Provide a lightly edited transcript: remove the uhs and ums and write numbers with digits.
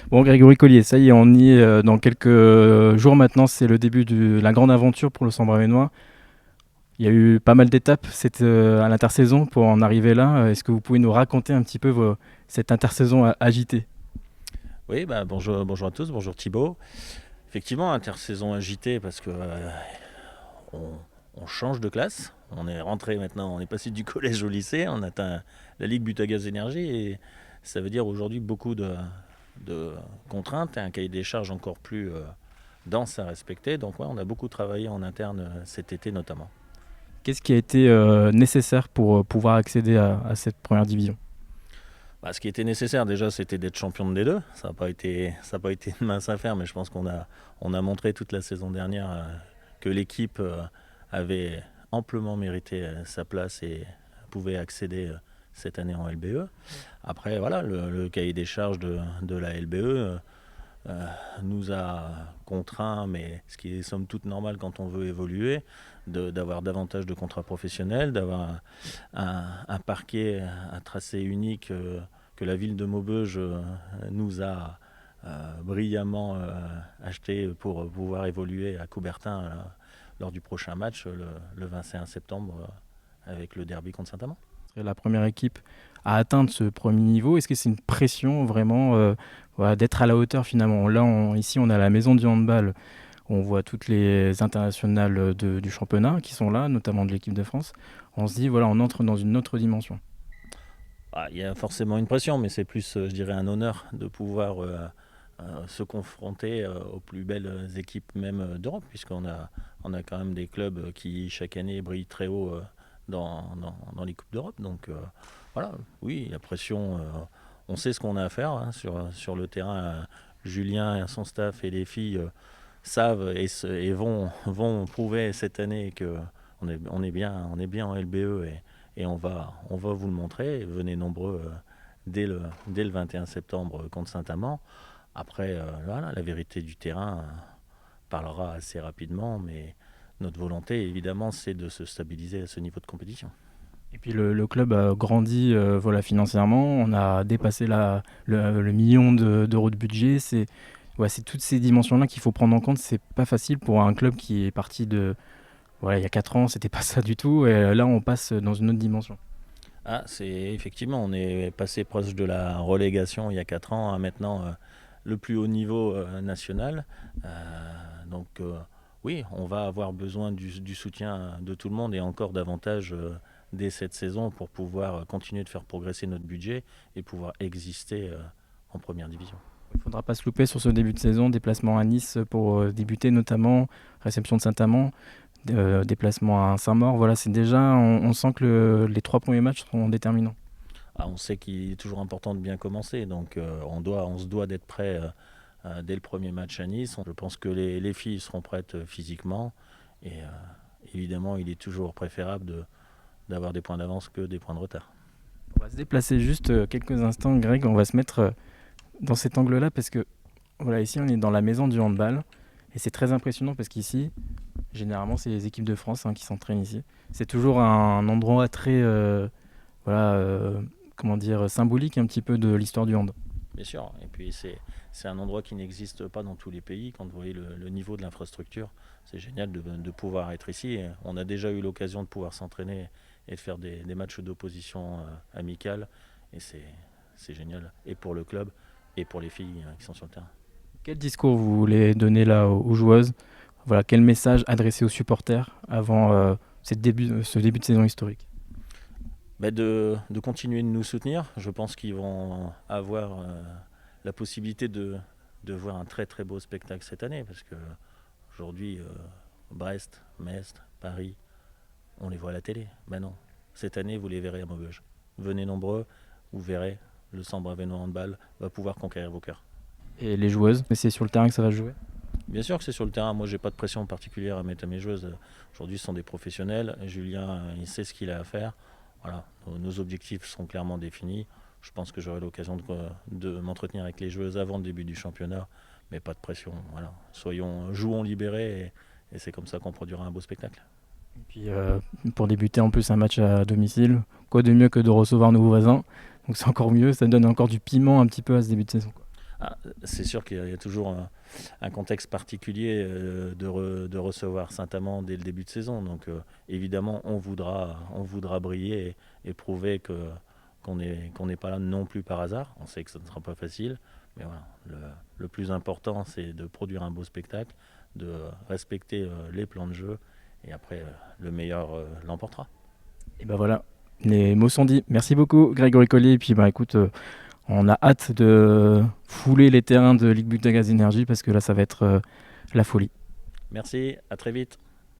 Bon, Grégory Collier, ça y est, on y est dans quelques jours maintenant. C'est le début de la grande aventure pour le Sambre-Avesnois. Il y a eu pas mal d'étapes à l'intersaison pour en arriver là. Est-ce que vous pouvez nous raconter un petit peu cette intersaison agitée? Oui, bah, bonjour à tous, bonjour Thibaut. Effectivement, intersaison agitée parce que on, on change de classe. On est rentré maintenant, on est passé du collège au lycée, on atteint la Ligue Butagaz Énergie et ça veut dire aujourd'hui beaucoup de contraintes et un cahier des charges encore plus dense à respecter. Donc ouais, on a beaucoup travaillé en interne cet été notamment. Qu'est-ce qui a été nécessaire pour pouvoir accéder à cette première division? Bah, ce qui était nécessaire déjà, c'était d'être champion de D2. Ça n'a pas été une mince affaire, mais je pense on a montré toute la saison dernière que l'équipe avait amplement mérité sa place et pouvait accéder cette année en LBE. Après, voilà, le cahier des charges de la LBE nous a contraints, mais ce qui est somme toute normal quand on veut évoluer, d'avoir davantage de contrats professionnels, d'avoir un parquet, un tracé unique que la ville de Maubeuge nous a brillamment acheté pour pouvoir évoluer à Coubertin lors du prochain match le 21 septembre avec le derby contre Saint-Amand. La première équipe à atteindre ce premier niveau, est-ce que c'est une pression vraiment voilà, d'être à la hauteur finalement? Là, ici, on a la maison du handball. On voit toutes les internationales du championnat qui sont là, notamment de l'équipe de France. On se dit, voilà, on entre dans une autre dimension. Ah, il y a forcément une pression, mais c'est plus, je dirais, un honneur de pouvoir se confronter aux plus belles équipes même d'Europe, on a quand même des clubs qui chaque année brillent très haut dans les Coupes d'Europe. Donc voilà, oui, la pression, on sait ce qu'on a à faire hein, sur le terrain. Julien et son staff et les filles savent et vont prouver cette année que on est bien en LBE et on va vous le montrer. Venez nombreux dès le 21 septembre contre Saint-Amand. Après, voilà, la vérité du terrain parlera assez rapidement, mais notre volonté, évidemment, c'est de se stabiliser à ce niveau de compétition. Et puis le club a grandi voilà, financièrement. On a dépassé le million d'euros de budget. C'est toutes ces dimensions-là qu'il faut prendre en compte. C'est pas facile pour un club qui est parti de. Voilà, il y a 4 ans, c'était pas ça du tout. Et là, on passe dans une autre dimension. Ah, c'est effectivement, on est passé proche de la relégation il y a 4 ans à maintenant le plus haut niveau national. Donc oui, on va avoir besoin du soutien de tout le monde et encore davantage dès cette saison pour pouvoir continuer de faire progresser notre budget et pouvoir exister en première division. Il ne faudra pas se louper sur ce début de saison. Déplacement à Nice pour débuter notamment. Réception de Saint-Amand. Déplacement à Saint-Maur. Voilà, c'est déjà. On sent que les 3 premiers matchs seront déterminants. Ah, on sait qu'il est toujours important de bien commencer, donc on se doit d'être prêt dès le premier match à Nice. Je pense que les filles seront prêtes physiquement et évidemment il est toujours préférable d'avoir des points d'avance que des points de retard. On va se déplacer juste quelques instants, Greg. On va se mettre dans cet angle-là parce que voilà, ici on est dans la maison du handball et c'est très impressionnant parce qu'ici, généralement, c'est les équipes de France qui s'entraînent ici. C'est toujours un endroit très, voilà, comment dire, symbolique un petit peu de l'histoire du hand. Bien sûr, et puis c'est un endroit qui n'existe pas dans tous les pays. Quand vous voyez le niveau de l'infrastructure, c'est génial de pouvoir être ici. Et on a déjà eu l'occasion de pouvoir s'entraîner et de faire des matchs d'opposition amicales. Et c'est génial, et pour le club, et pour les filles qui sont sur le terrain. Quel discours vous voulez donner là aux joueuses? Voilà, quel message adresser aux supporters avant ce début de saison historique? Bah de continuer de nous soutenir. Je pense qu'ils vont avoir la possibilité de voir un très très beau spectacle cette année parce que aujourd'hui, Brest, Metz, Paris, on les voit à la télé. Ben non, cette année vous les verrez à Maubeuge. Venez nombreux, vous verrez, le Sambre-Avesnois Handball va pouvoir conquérir vos cœurs. Et les joueuses, mais c'est sur le terrain que ça va se jouer? Bien sûr que c'est sur le terrain. Moi, j'ai pas de pression particulière à mettre à mes joueuses. Aujourd'hui, ce sont des professionnels. Julien, il sait ce qu'il a à faire. Voilà, nos objectifs sont clairement définis. Je pense que j'aurai l'occasion de m'entretenir avec les joueuses avant le début du championnat, mais pas de pression. Voilà, jouons libérés et c'est comme ça qu'on produira un beau spectacle. Et puis pour débuter en plus un match à domicile, quoi de mieux que de recevoir nos voisins? Donc c'est encore mieux, ça donne encore du piment un petit peu à ce début de saison, quoi. C'est sûr qu'il y a toujours un contexte particulier de recevoir Saint-Amand dès le début de saison. Donc évidemment, on voudra briller et prouver qu'on n'est pas là non plus par hasard. On sait que ce ne sera pas facile, mais voilà, le plus important, c'est de produire un beau spectacle, de respecter les plans de jeu, et après, le meilleur l'emportera. Et ben voilà, les mots sont dits. Merci beaucoup Grégory Collier. Et puis bah écoute, on a hâte de fouler les terrains de Ligue Butagaz Énergie parce que là ça va être la folie. Merci, à très vite.